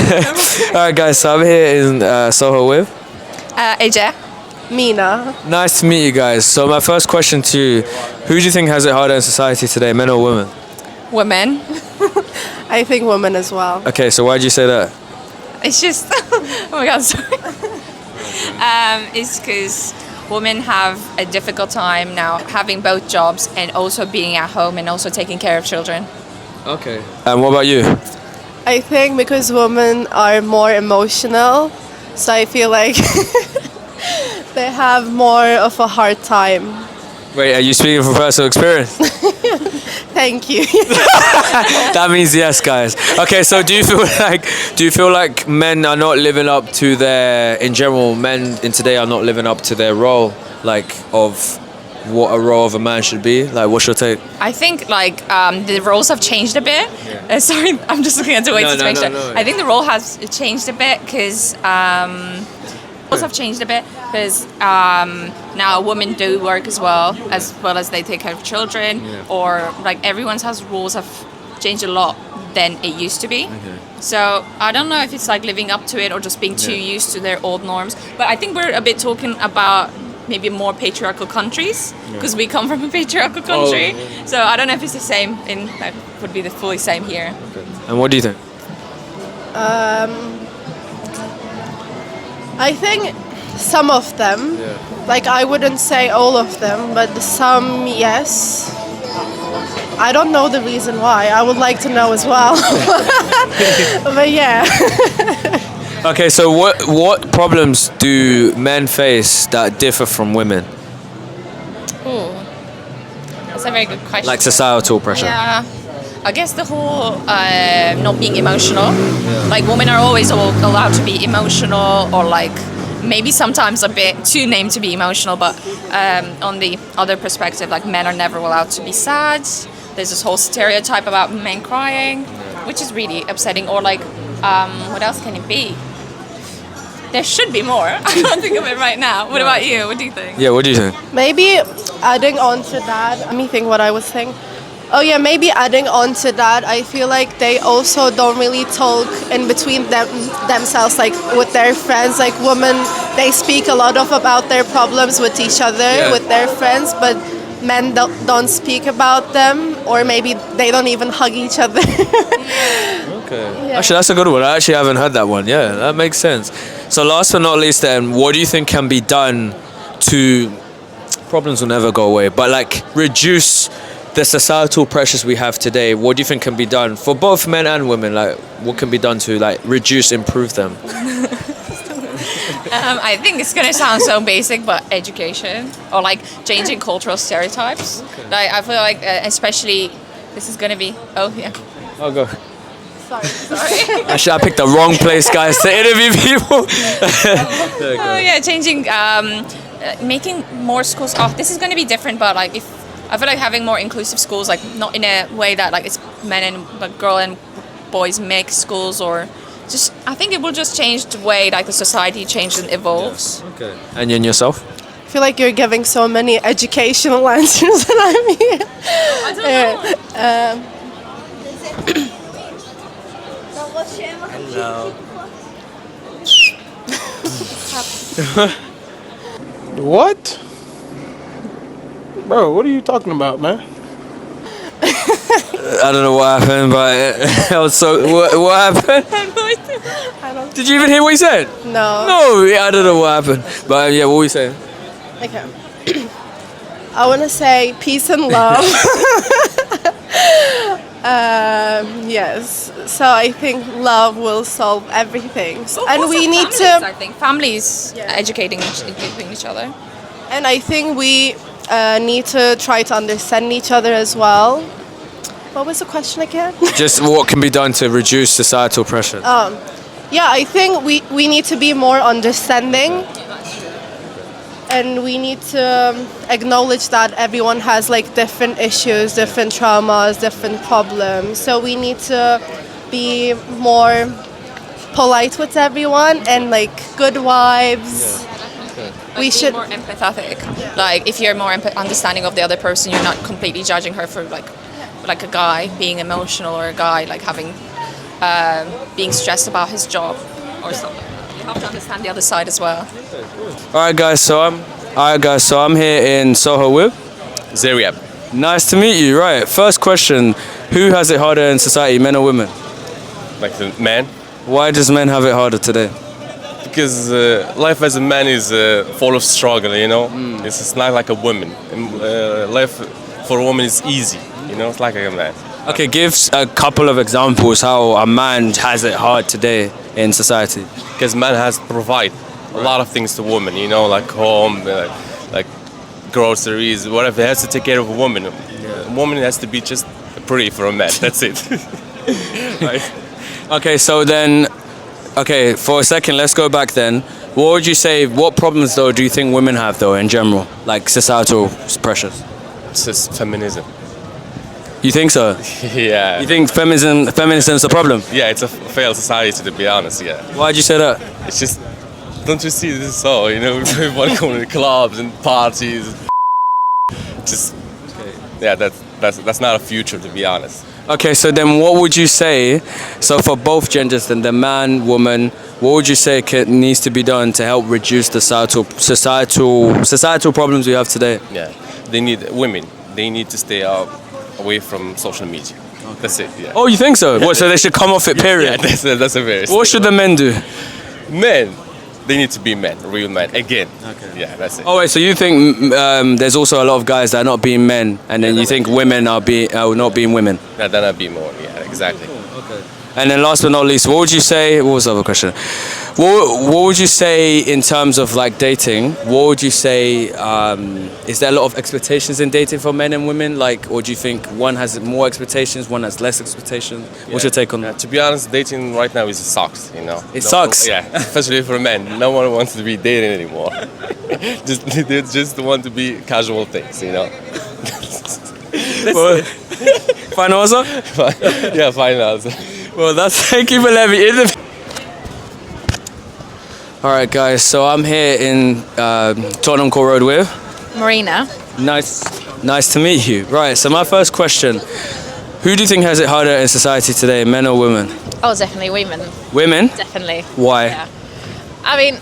Alright guys, so I'm here in Soho with. AJ. Mina. Nice to meet you guys. So my first question to you, who do you think has it harder in society today, men or women? Women. I think women as well. Okay, so why do you say that? It's just, oh my god, sorry. It's because women have a difficult time now having both jobs and also being at home and also taking care of children. Okay. And what about you? I think because women are more emotional, so I feel like they have more of a hard time. Wait, are you speaking from personal experience? Thank you. That means yes, guys. Okay, so do you feel like men are not living up to their, in general, men in today are not living up to their role, like of what a role of a man should be? Like, what's your take? I think the roles have changed a bit. Yeah. Sorry, I'm just looking at the way to make sure. No. I think the role has changed a bit because roles have changed a bit because now women do work as well as they take care of children, or like everyone's house rules have changed a lot than it used to be. Okay. So I don't know if it's like living up to it or just being too used to their old norms. But I think we're a bit talking about maybe more patriarchal countries because we come from a patriarchal country. So I don't know if it's the same would be the fully same here. Okay. And what do you think? I think some of them, like I wouldn't say all of them, but some yes. I don't know the reason why. I would like to know as well. But yeah. Okay, so what problems do men face that differ from women? Ooh, that's a very good question. Like societal pressure? Yeah, I guess the whole not being emotional. Like women are always allowed to be emotional, or like maybe sometimes a bit too named to be emotional. But on the other perspective, like men are never allowed to be sad. There's this whole stereotype about men crying, which is really upsetting. Or like, what else can it be? There should be more. I can't think of it right now. What about you? What do you think? Yeah, what do you think? Maybe adding on to that, let me think what I was saying. Oh yeah, maybe adding on to that, I feel like they also don't really talk in between themselves, like with their friends. Like women, they speak a lot about their problems with each other, with their friends, but men don't speak about them, or maybe they don't even hug each other. Okay. Yeah. Actually, that's a good one. I actually haven't heard that one. Yeah, that makes sense. So last but not least then, what do you think can be done to, problems will never go away, but like reduce the societal pressures we have today? What do you think can be done for both men and women? Like what can be done to like reduce, improve them? I think it's gonna sound so basic, but education or like changing cultural stereotypes. Okay. Like I feel like especially this is gonna be I'll go. Sorry. Actually, I picked the wrong place, guys, to interview people. changing making more schools. This is gonna be different, but like if I feel like having more inclusive schools, like not in a way that like it's men and like girl and boys mix schools, or just I think it will just change the way like the society changes and evolves. Okay. And you and yourself? I feel like you're giving so many educational answers, and I'm here. I don't know. Hello. What? Bro, what are you talking about, man? I don't know what happened, but I was so. What happened? I don't. Did you even hear what he said? No. No, I don't know what happened. But yeah, what were you saying? Okay. I want to say peace and love. Yes. So I think love will solve everything. And we need I to. think families educating each other. And I think we need to try to understand each other as well. What was the question again? Just what can be done to reduce societal pressure? Yeah, I think we need to be more understanding. And we need to acknowledge that everyone has like different issues, different traumas, different problems. So we need to be more polite with everyone and like good vibes. We should be more empathetic. Like if you're more understanding of the other person, you're not completely judging her for like a guy being emotional, or a guy like having being stressed about his job or something. You have to understand the other side as well. Alright guys, so I'm here in Soho with Zeriab. Nice to meet you. Right, first question, who has it harder in society, men or women? Like the man. Why does men have it harder today? Because life as a man is full of struggle, you know. It's not like a woman. Life for a woman is easy, you know. It's like a man. Okay, give a couple of examples how a man has it hard today in society. Because man has to provide a lot of things to women, you know, like home, like groceries, whatever. He has to take care of a woman. A woman has to be just pretty for a man. That's it. Right? Okay, so then, for a second, let's go back then. What would you say, what problems though do you think women have though in general, like societal pressures? It's just feminism. You think so? Yeah. You think feminism is a problem? Yeah, it's a failed society, to be honest. Yeah. Why'd you say that? It's just, don't you see this is so, you know, everyone going to clubs and parties. Just, yeah, that's not a future, to be honest. Okay, so then what would you say, so for both genders, then the man, woman, what would you say needs to be done to help reduce the societal problems we have today? Yeah, women need to stay away from social media. Okay. That's it, yeah. Oh, you think so? What, so they should come off it, period? Yeah, that's a very... What should the men do? Men, they need to be men, real men, again. Okay. Yeah, that's it. Oh wait, so you think there's also a lot of guys that are not being men, and then you think women are not being women? Yeah, they're not being more, yeah, exactly. Okay. And then last but not least, what would you say, what was the other question? What would you say in terms of like dating, what would you say, is there a lot of expectations in dating for men and women? Like, or do you think one has more expectations, one has less expectations? What's your take on that? To be honest, dating right now sucks, you know. It sucks? Yeah, especially for men. No one wants to be dating anymore. They just want to be casual things, you know. Well, final answer? Yeah, final answer. Well, thank you for letting me in. All right, guys. So I'm here in Tottenham Court Road with Marina. Nice to meet you. Right. So my first question: who do you think has it harder in society today, men or women? Oh, definitely women. Women? Definitely. Why? Yeah. I mean,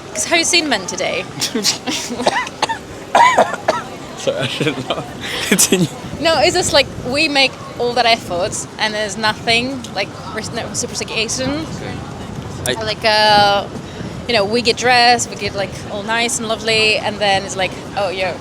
because have you seen men today? Sorry, I shouldn't laugh. Continue. No, it's just like we make all that effort and there's nothing like reciprocation. Okay. Like you know, we get dressed, we get like all nice and lovely, and then it's like, oh, yo,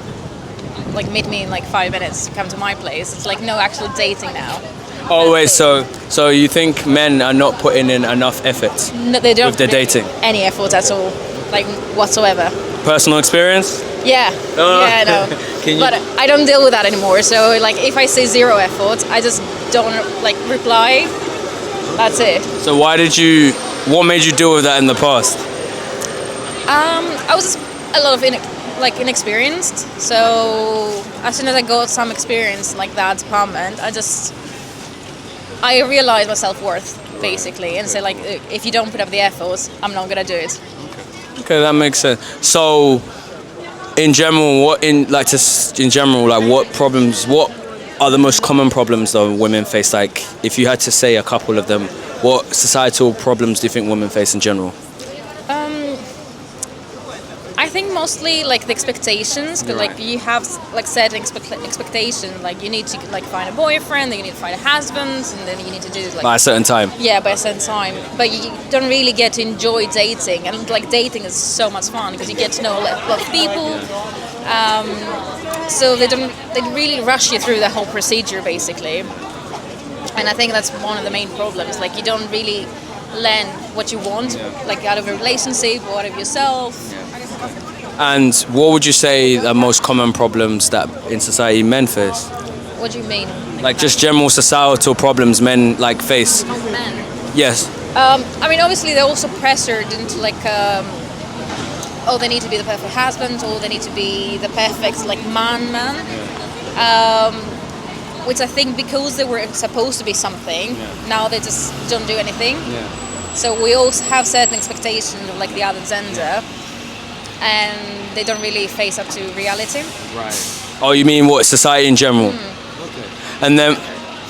like meet me in like 5 minutes, come to my place. It's like no actual dating now. Oh wait, so you think men are not putting in enough effort No, they don't with the put in dating? any effort at all, like whatsoever. Personal experience? Yeah, Oh. yeah, no. Can you- But I don't deal with that anymore. So like, if I say zero effort, I just don't like reply. That's it. So what made you deal with that in the past? I was just a lot of inexperienced. So as soon as I got some experience like that department, I realized my self-worth basically, and say like, if you don't put up the effort, I'm not gonna do it. Okay, that makes sense. So, in general, what problems? What are the most common problems that women face? Like, if you had to say a couple of them, what societal problems do you think women face in general? I think mostly like the expectations, because like you have like certain expectation, like you need to like find a boyfriend, then you need to find a husband, and then you need to do like By a certain time. yeah, by a certain time. But you don't really get to enjoy dating, and like dating is so much fun because you get to know a lot of people. So they really rush you through the whole procedure basically, and I think that's one of the main problems. Like you don't really learn what you want, like out of a relationship or out of yourself. And what would you say are most common problems that in society men face? What do you mean? Like just general societal problems men like face. Men. Yes. I mean, obviously they're also pressured into like, oh, they need to be the perfect husband, or they need to be the perfect like man. Which I think because they were supposed to be something, now they just don't do anything. Yeah. So we also have certain expectations of like the other gender, and they don't really face up to reality. Right. Oh, you mean what society in general? Okay. And then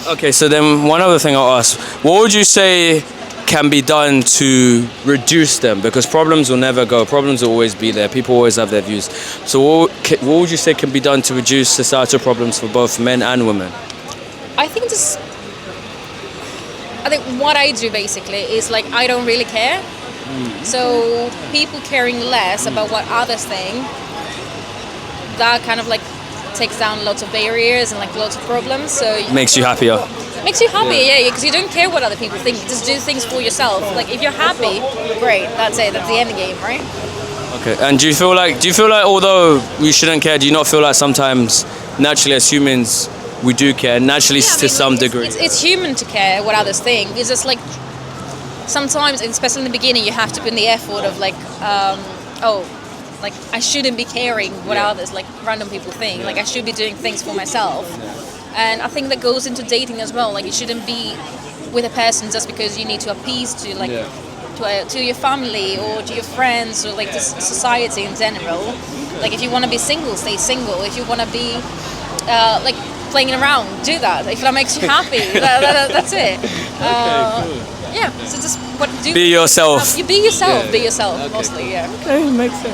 Okay, so then one other thing I'll ask: what would you say can be done to reduce them? Because problems will never go. Problems will always be there. People always have their views. So what would you say can be done to reduce societal problems for both men and women? I think what I do basically is like I don't really care. So people caring less about what others think, that kind of like takes down lots of barriers and like lots of problems. So Makes you happier. makes you happy, yeah, because you don't care what other people think. Just do things for yourself. Like if you're happy, great. That's it. That's the end game, right? Okay. And do you feel like although we shouldn't care, do you not feel like sometimes naturally as humans we do care naturally Yeah, I to mean, some degree? It's human to care what others think. It's just like sometimes, especially in the beginning, you have to put in the effort of like, like I shouldn't be caring what others, like random people think. Like I should be doing things for myself. And I think that goes into dating as well. Like you shouldn't be with a person just because you need to appease to like to your family or to your friends or like to society in general. Like if you want to be single, stay single. If you want to be like playing around, do that. If that makes you happy, that's it. Yeah. So just Be yourself. You be yourself. Be yourself mostly. Yeah. Okay, makes sense.